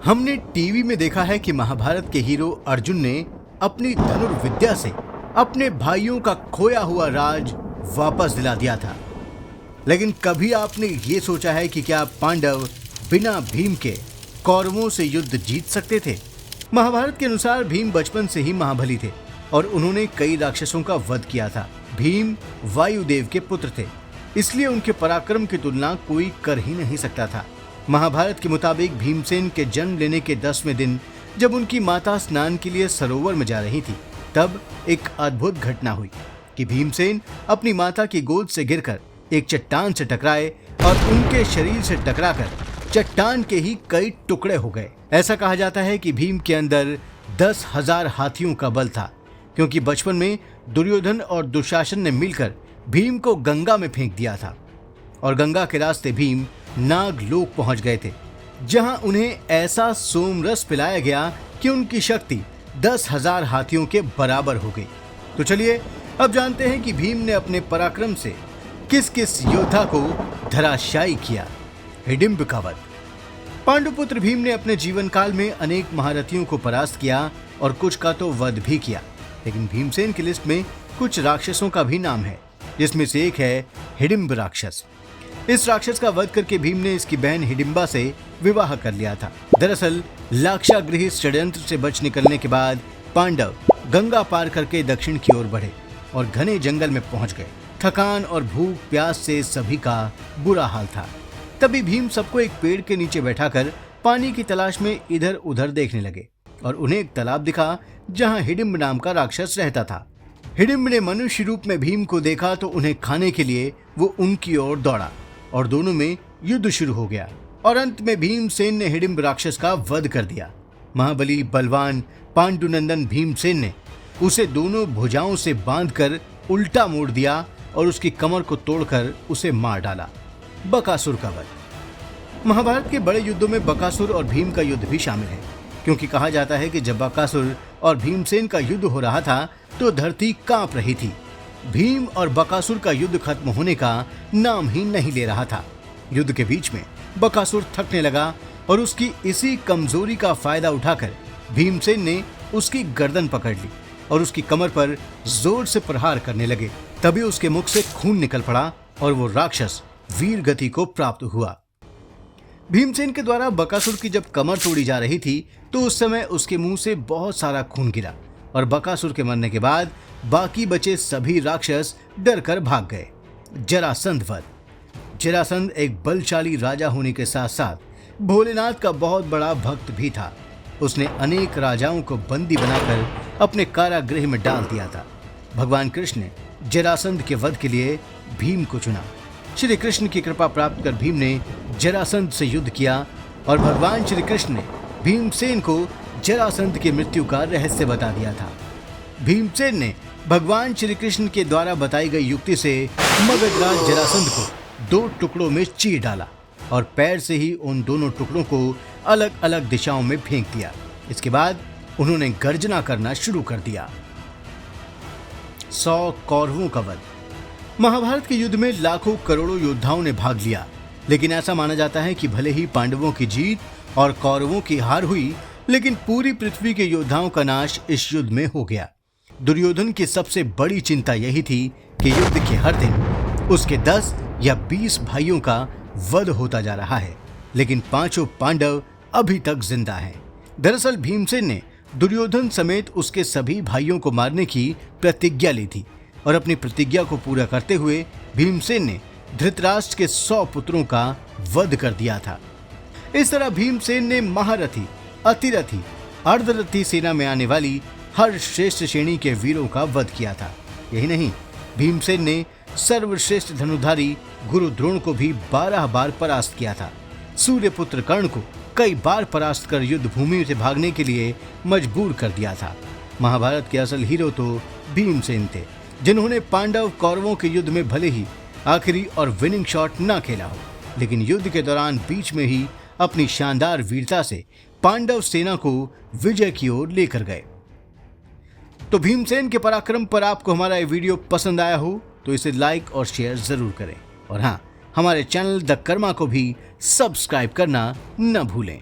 हमने टीवी में देखा है कि महाभारत के हीरो अर्जुन ने अपनी धनुर्विद्या से अपने भाइयों का खोया हुआ राज वापस दिला दिया था, लेकिन कभी आपने ये सोचा है कि क्या पांडव बिना भीम के कौरवों से युद्ध जीत सकते थे? महाभारत के अनुसार भीम बचपन से ही महाबली थे और उन्होंने कई राक्षसों का वध किया था। भीम वायुदेव के पुत्र थे, इसलिए उनके पराक्रम की तुलना कोई कर ही नहीं सकता था। महाभारत के मुताबिक भीमसेन के जन्म लेने के 10वें दिन जब उनकी माता स्नान के लिए सरोवर में जा रही थी, तब एक अद्भुत घटना हुई कि भीमसेन अपनी माता की गोद से गिरकर एक चट्टान से टकराए और उनके शरीर से टकराकर चट्टान के ही कई टुकड़े हो गए। ऐसा कहा जाता है कि भीम के अंदर 10,000 हाथियों का बल था, क्योंकि बचपन में दुर्योधन और दुशासन ने मिलकर भीम को गंगा में फेंक दिया था और गंगा के रास्ते भीम नागलोक पहुंच गए थे, जहां उन्हें ऐसा सोमरस पिलाया गया कि उनकी शक्ति 10,000 हाथियों के बराबर हो गई। तो चलिए अब जानते हैं कि भीम ने अपने पराक्रम से किस किस योद्धा को धराशायी किया। हिडिंब का वध। पांडुपुत्र भीम ने अपने जीवन काल में अनेक महारथियों को परास्त किया और कुछ का तो वध भी किया, लेकिन भीमसेन की लिस्ट में कुछ राक्षसों का भी नाम है, जिसमें से एक है हिडिंब राक्षस। इस राक्षस का वध करके भीम ने इसकी बहन हिडिंबा से विवाह कर लिया था। दरअसल लाक्षागृही षड्यंत्र से बच निकलने के बाद पांडव गंगा पार करके दक्षिण की ओर बढ़े और घने जंगल में पहुंच गए। थकान और भूख प्यास से सभी का बुरा हाल था। तभी भीम सबको एक पेड़ के नीचे बैठाकर पानी की तलाश में इधर उधर देखने लगे और उन्हें एक तालाब दिखा जहां हिडिंब नाम का राक्षस रहता था। हिडिंब ने मनुष्य रूप में भीम को देखा तो उन्हें खाने के लिए वो उनकी ओर दौड़ा और दोनों में युद्ध शुरू हो गया और अंत में भीमसेन ने हिडिंब राक्षस का वध कर दिया। महाबली बलवान पांडुनंदन भीमसेन ने उसे दोनों भुजाओं से बांधकर उल्टा मोड़ दिया और उसकी कमर को तोड़कर उसे मार डाला। बकासुर का वध। महाभारत के बड़े युद्धों में बकासुर और भीम का युद्ध भी शामिल है, क्योंकि कहा जाता है कि जब बकासुर और भीमसेन का युद्ध हो रहा था तो धरती कांप रही थी। भीम और बकासुर का युद्ध खत्म होने का नाम ही नहीं ले रहा था। युद्ध के बीच में बकासुर थकने लगा और उसकी इसी कमजोरी का फायदा उठाकर भीमसेन ने उसकी गर्दन पकड़ ली और उसकी कमर पर जोर से प्रहार करने लगे। तभी उसके मुख से खून निकल पड़ा और वो राक्षस वीर गति को प्राप्त हुआ। भीमसेन के द्वारा बकासुर की जब कमर तोड़ी जा रही थी तो उस समय उसके मुंह से बहुत सारा खून गिरा और बकासुर के मरने के बाद बाकी बचे सभी राक्षस डर कर भाग गए। जरासंध वध। जरासंध एक बलशाली राजा होने के साथ साथ भोलेनाथ का बहुत बड़ा भक्त भी था। उसने अनेक राजाओं को बंदी बनाकर अपने कारागृह में डाल दिया था। भगवान कृष्ण ने जरासंध के वध के लिए भीम को चुना। श्री कृष्ण की कृपा प्राप्त कर भीम ने जरासंध से युद्ध किया और भगवान श्री कृष्ण ने भीमसेन को जरासंध की मृत्यु का रहस्य बता दिया था। भीमसेन ने भगवान श्री कृष्ण के द्वारा बताई गई युक्ति से मगधराज जरासंध को 2 टुकड़ों में चीर डाला और पैर से ही उन दोनों टुकड़ों को अलग अलग दिशाओं में फेंक दिया। इसके बाद उन्होंने गर्जना करना शुरू कर दिया। 100 कौरवों का वध। महाभारत के युद्ध में लाखों करोड़ों योद्धाओं ने भाग लिया, लेकिन ऐसा माना जाता है कि भले ही पांडवों की जीत और कौरवों की हार हुई, लेकिन पूरी पृथ्वी के योद्धाओं का नाश इस युद्ध में हो गया। दुर्योधन की सबसे बड़ी चिंता यही थी कि युद्ध के हर दिन उसके 10 या 20 भाइयों का वध होता जा रहा है, लेकिन 5 पांडव अभी तक जिंदा हैं। दरअसल भीमसेन ने दुर्योधन समेत उसके सभी भाइयों को मारने की प्रतिज्ञा ली थी और अपनी प्रतिज्ञा को पूरा करते हुए भीमसेन ने धृतराष्ट्र के 100 पुत्रों का वध कर दिया था। इस तरह भीमसेन ने महारथी, अतिरथी, अर्धरथी सेना में आने वाली हर श्रेष्ठ श्रेणी के वीरों का वध किया था। यही नहीं, भीमसेन ने सर्वश्रेष्ठ धनुधारी गुरु द्रोण को भी 12 बार परास्त किया था। सूर्यपुत्र कर्ण को कई बार परास्त कर युद्ध भूमि से भागने के लिए मजबूर कर दिया था। महाभारत के असल हीरो तो भीमसेन थे, जिन्होंने पांडव कौरवों के युद्ध में भले ही आखिरी और विनिंग शॉट न खेला हो, लेकिन युद्ध के दौरान बीच में ही अपनी शानदार वीरता से पांडव सेना को विजय की ओर लेकर गए। तो भीमसेन के पराक्रम पर आपको हमारा ये वीडियो पसंद आया हो तो इसे लाइक और शेयर जरूर करें और हाँ, हमारे चैनल द कर्मा को भी सब्सक्राइब करना न भूलें।